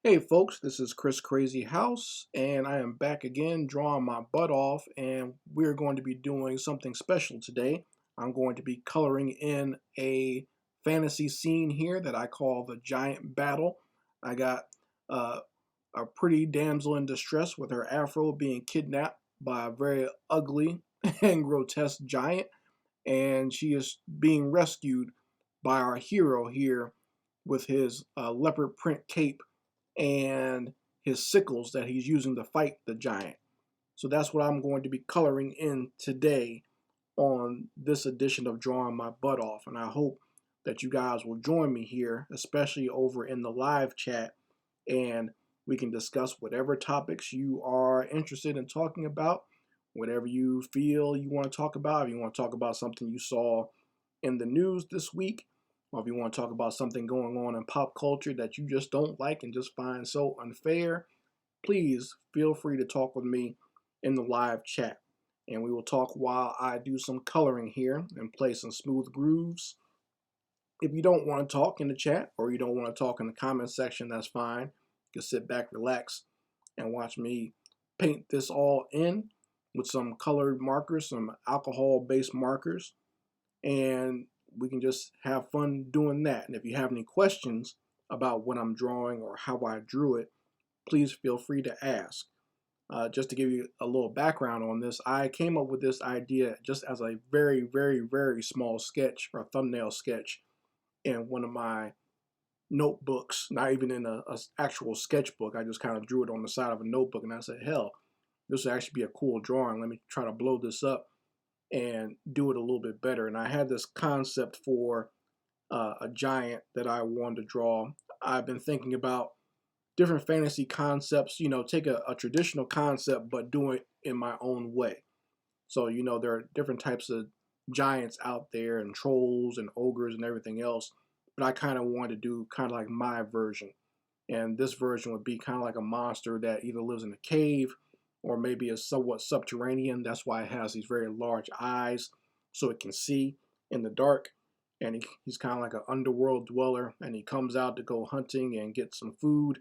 Hey folks, this is Crazyhouse, and I am back again drawing my butt off, and we're going to be doing something special today. I'm going to be coloring in a fantasy scene here that I call the Giant Battle. I got a pretty damsel in distress with her afro being kidnapped by a very ugly and grotesque giant, and she is being rescued by our hero here with his leopard print cape and his sickles that he's using to fight the giant. So that's what I'm going to be coloring in today on this edition of Drawing My Butt Off. And I hope that you guys will join me here, especially over in the live chat, and we can discuss whatever topics you are interested in talking about, whatever you feel you want to talk about. If you want to talk about something you saw in the news this week, or if you want to talk about something going on in pop culture that you just don't like and just find so unfair, please feel free to talk with me in the live chat. And we will talk while I do some coloring here and play some smooth grooves. If you don't want to talk in the chat or you don't want to talk in the comment section, that's fine. You can sit back, relax, and watch me paint this all in with some colored markers, some alcohol-based markers, and we can just have fun doing that. And if you have any questions about what I'm drawing or how I drew it, please feel free to ask. Just to give you a little background on this, I came up with this idea just as a very, very, very small sketch or thumbnail sketch in one of my notebooks, not even in a actual sketchbook. I just kind of drew it on the side of a notebook, and I said, hell, this would actually be a cool drawing. Let me try to blow this up and do it a little bit better. And I had this concept for a giant that I wanted to draw. I've been thinking about different fantasy concepts, take a traditional concept but do it in my own way. So, there are different types of giants out there and trolls and ogres and everything else, but I kind of wanted to do kind of like my version. And this version would be kind of like a monster that either lives in a cave or maybe is somewhat subterranean. That's why it has these very large eyes so it can see in the dark. And he's kind of like an underworld dweller, and he comes out to go hunting and get some food.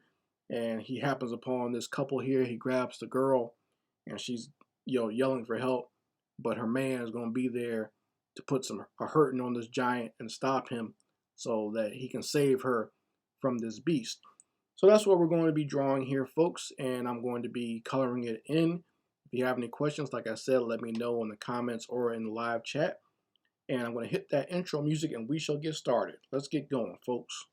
And he happens upon this couple here. He grabs the girl, and she's yelling for help, but her man is going to be there to put a hurting on this giant and stop him so that he can save her from this beast. So that's what we're going to be drawing here, folks, and I'm going to be coloring it in. If you have any questions, like I said, let me know in the comments or in the live chat. And I'm going to hit that intro music and we shall get started. Let's get going, folks.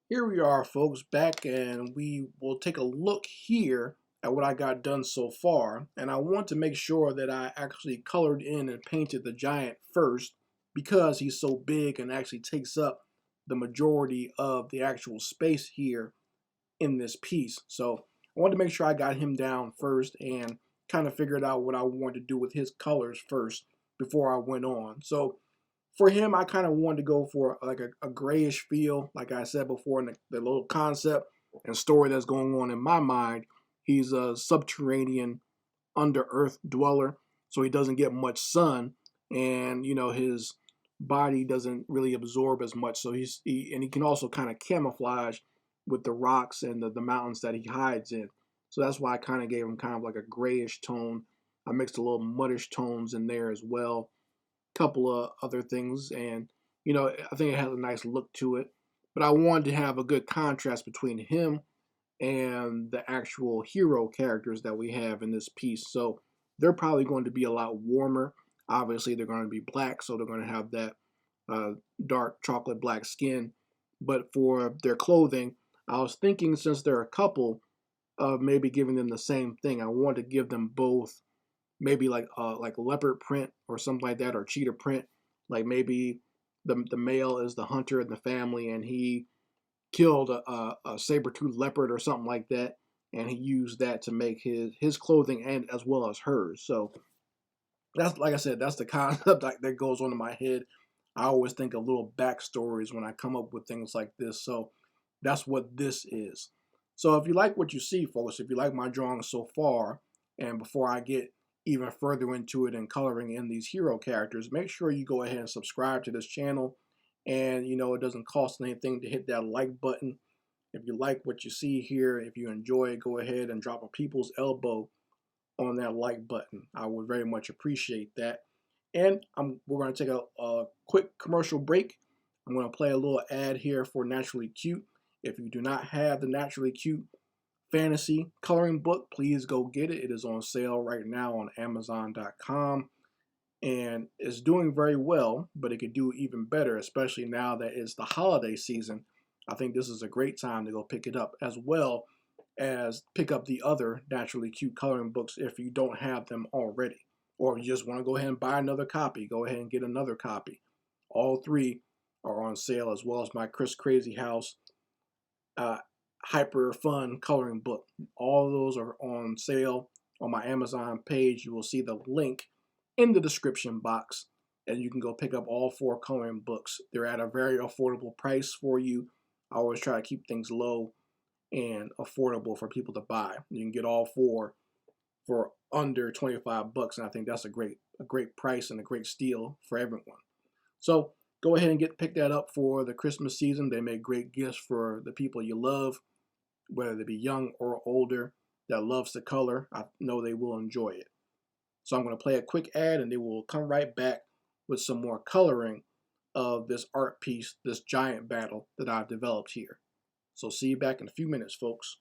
Here we are, folks, back, and we will take a look here at what I got done so far. And I want to make sure that I actually colored in and painted the giant first, because he's so big and actually takes up the majority of the actual space here in this piece. So I wanted to make sure I got him down first and kind of figured out what I wanted to do with his colors first before I went on. So for him, I kind of wanted to go for like a grayish feel, like I said before in the little concept and story that's going on in my mind. He's a subterranean under earth dweller, so he doesn't get much sun, and his body doesn't really absorb as much. So he can also kind of camouflage with the rocks and the mountains that he hides in. So that's why I kind of gave him kind of like a grayish tone. I mixed a little muddish tones in there as well, couple of other things, and I think it has a nice look to it. But I wanted to have a good contrast between him and the actual hero characters that we have in this piece. So they're probably going to be a lot warmer. Obviously, they're going to be black, so they're going to have that dark chocolate black skin. But for their clothing, I was thinking, since they're a couple, of maybe giving them the same thing. I wanted to give them both maybe like leopard print or something like that, or cheetah print. Like maybe the male is the hunter in the family, and he killed a saber-toothed leopard or something like that, and he used that to make his clothing and as well as hers. So that's, like I said, that's the concept that goes on in my head. I always think of little backstories when I come up with things like this. So that's what this is. So if you like what you see, folks, if you like my drawing so far, and before I get even further into it and coloring in these hero characters, make sure you go ahead and subscribe to this channel. And it doesn't cost anything to hit that like button. If you like what you see here, if you enjoy it, go ahead and drop a people's elbow on that like button. I would very much appreciate that. And we're going to take a quick commercial break. I'm going to play a little ad here for Naturally Cute. If you do not have the Naturally Cute fantasy coloring book, please go get it. It is on sale right now on Amazon.com. And it's doing very well, but it could do even better, especially now that it's the holiday season. I think this is a great time to go pick it up, as well as pick up the other Naturally Cute coloring books if you don't have them already. Or if you just want to go ahead and buy another copy, go ahead and get another copy. All three are on sale, as well as my Crazyhouse hyper fun coloring book. All of those are on sale on my Amazon page. You will see the link in the description box, and you can go pick up all 4 coloring books. They're at a very affordable price for you. I always try to keep things low and affordable for people to buy. You can get all 4 for under 25 bucks, and I think that's a great price and a great steal for everyone. So go ahead and pick that up for the Christmas season. They make great gifts for the people you love, whether they be young or older, that loves to color. I know they will enjoy it. So I'm going to play a quick ad, and then we'll come right back with some more coloring of this art piece, this giant battle that I've developed here. So see you back in a few minutes, folks.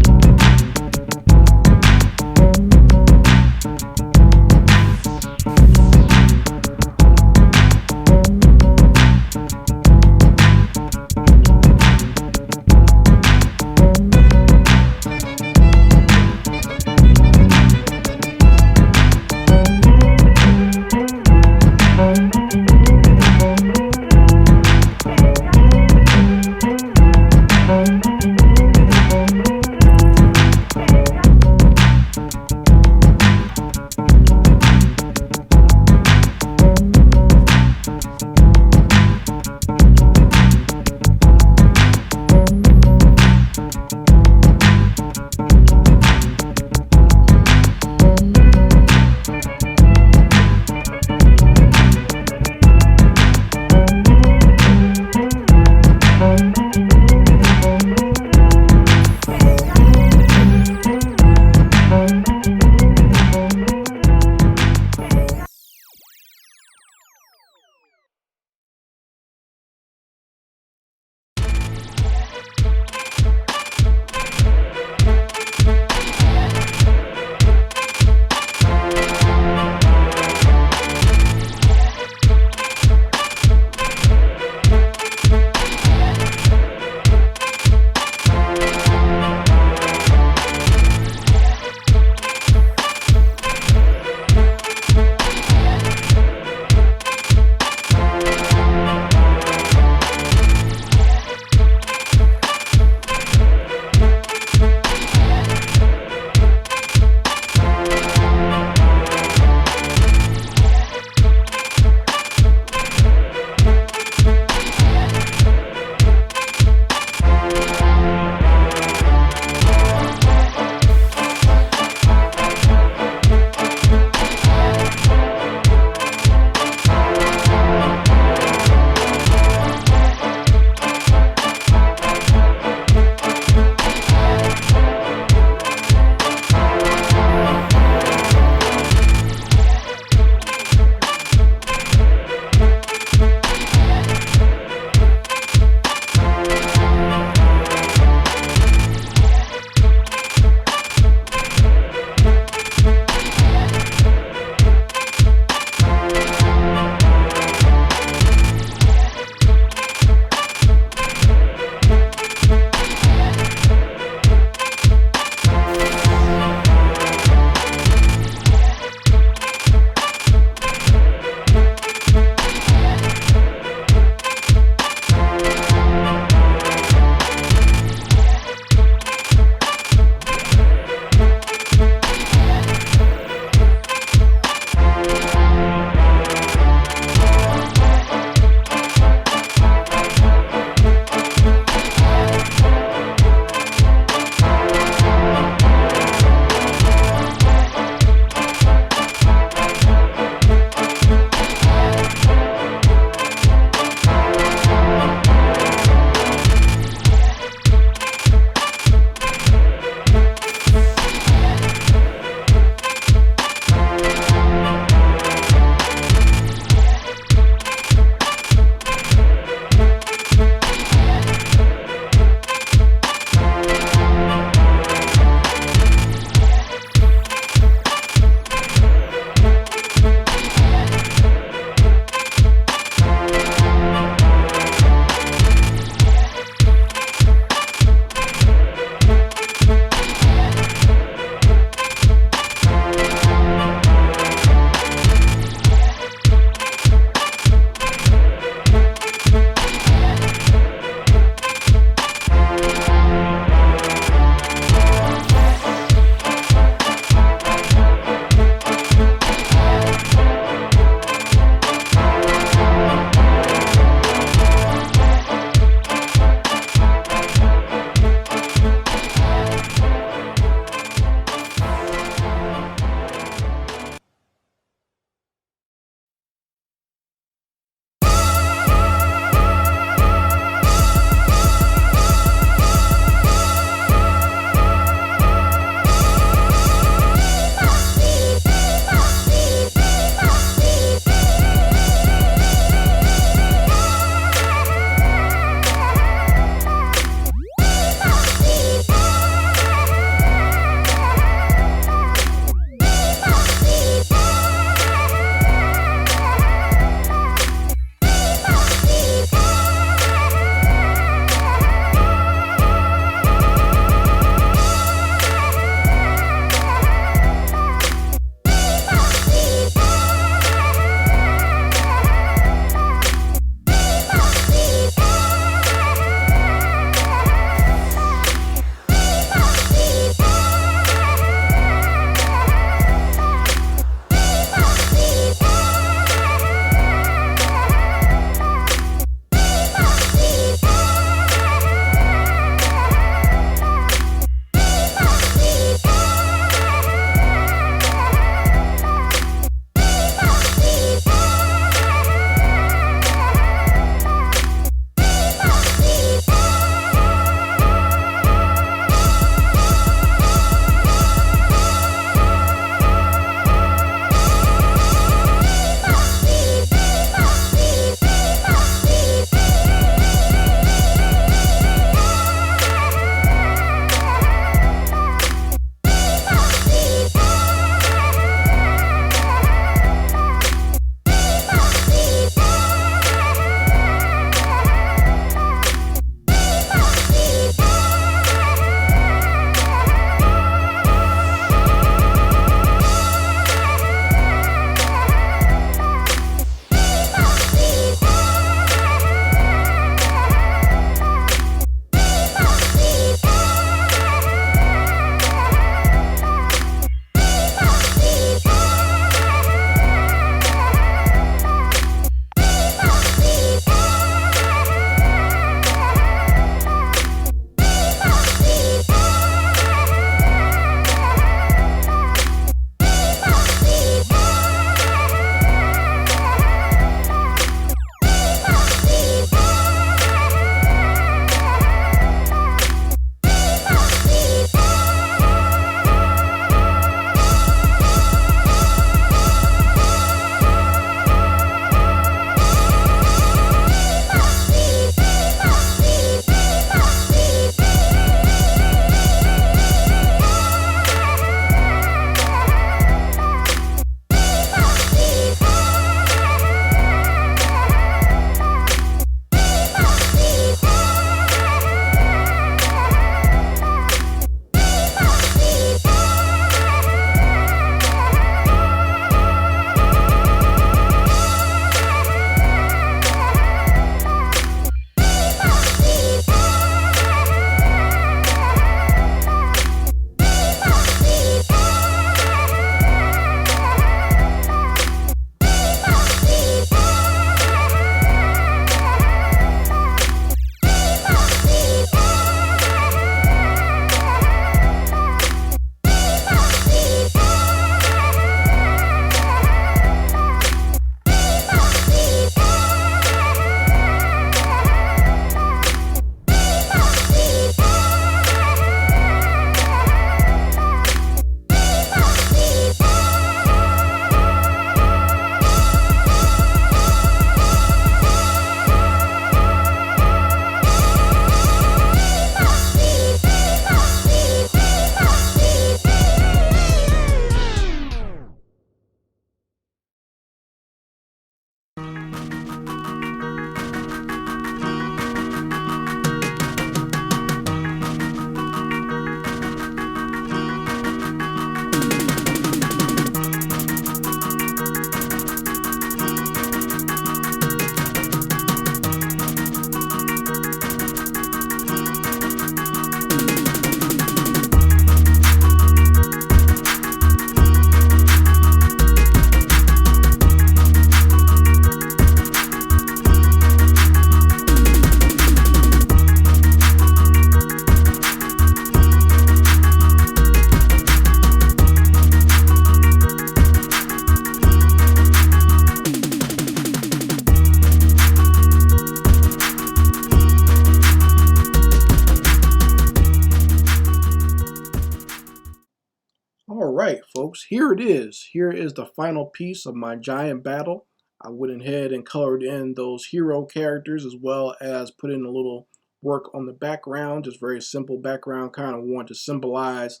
folks, here it is. Here is the final piece of my giant battle. I went ahead and colored in those hero characters as well as put in a little work on the background, just very simple background, kind of want to symbolize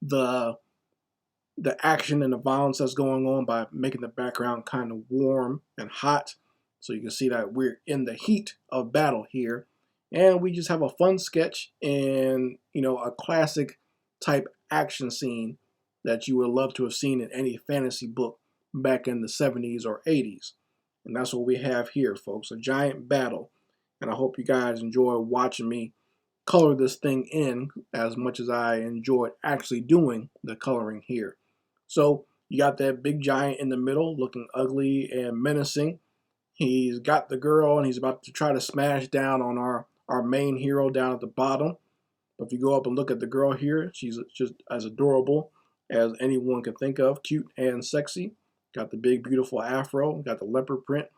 the action and the violence that's going on by making the background kind of warm and hot. So you can see that we're in the heat of battle here. And we just have a fun sketch and, you know, a classic type action scene that you would love to have seen in any fantasy book back in the 70s or 80s. And that's what we have here, folks, a giant battle. And I hope you guys enjoy watching me color this thing in as much as I enjoyed actually doing the coloring here. So you got that big giant in the middle looking ugly and menacing. He's got the girl and he's about to try to smash down on our main hero down at the bottom. But if you go up and look at the girl here, she's just as adorable as anyone can think of, cute and sexy. Got the big beautiful afro, got the leopard print,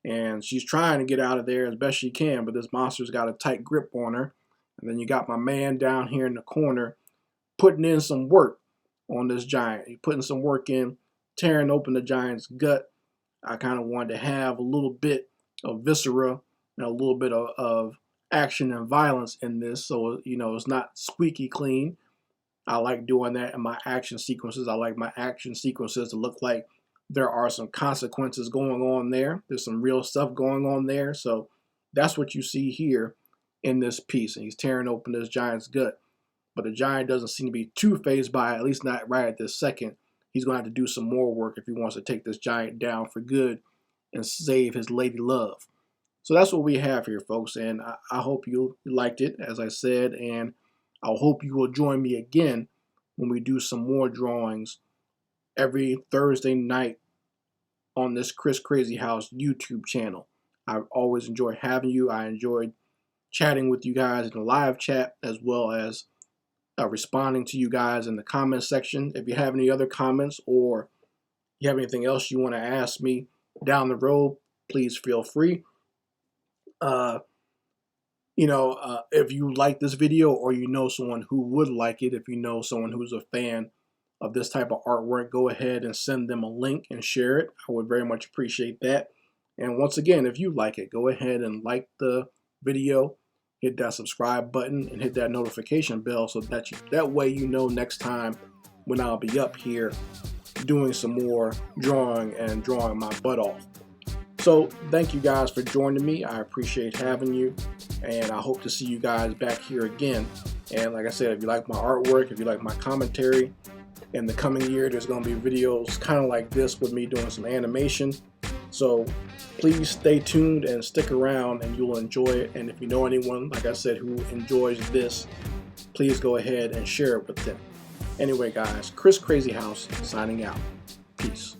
and she's trying to get out of there as best she can, but this monster's got a tight grip on her. And then you got my man down here in the corner putting in some work on this giant. He's putting some work in, tearing open the giant's gut. I kind of wanted to have a little bit of viscera and a little bit of action and violence in this, so you know it's not squeaky clean. I like doing that in my action sequences. I like my action sequences to look like there are some consequences going on there. There's some real stuff going on there. So that's what you see here in this piece. And he's tearing open this giant's gut. But the giant doesn't seem to be too fazed by it, at least not right at this second. He's going to have to do some more work if he wants to take this giant down for good and save his lady love. So that's what we have here, folks. And I hope you liked it, as I said. And I hope you will join me again when we do some more drawings every Thursday night on this Crazyhouse YouTube channel. I always enjoy having you. I enjoyed chatting with you guys in the live chat as well as responding to you guys in the comment section. If you have any other comments or you have anything else you want to ask me down the road, please feel free. If you like this video or you know someone who would like it, if you know someone who's a fan of this type of artwork, go ahead and send them a link and share it. I would very much appreciate that. And once again, if you like it, go ahead and like the video, hit that subscribe button, and hit that notification bell so that way you know next time when I'll be up here doing some more drawing and drawing my butt off. So thank you guys for joining me. I appreciate having you, and I hope to see you guys back here again. And like I said, if you like my artwork, if you like my commentary, in the coming year there's going to be videos kind of like this with me doing some animation. So please stay tuned and stick around and you'll enjoy it. And if you know anyone, like I said, who enjoys this, please go ahead and share it with them. Anyway guys, Crazyhouse signing out. Peace.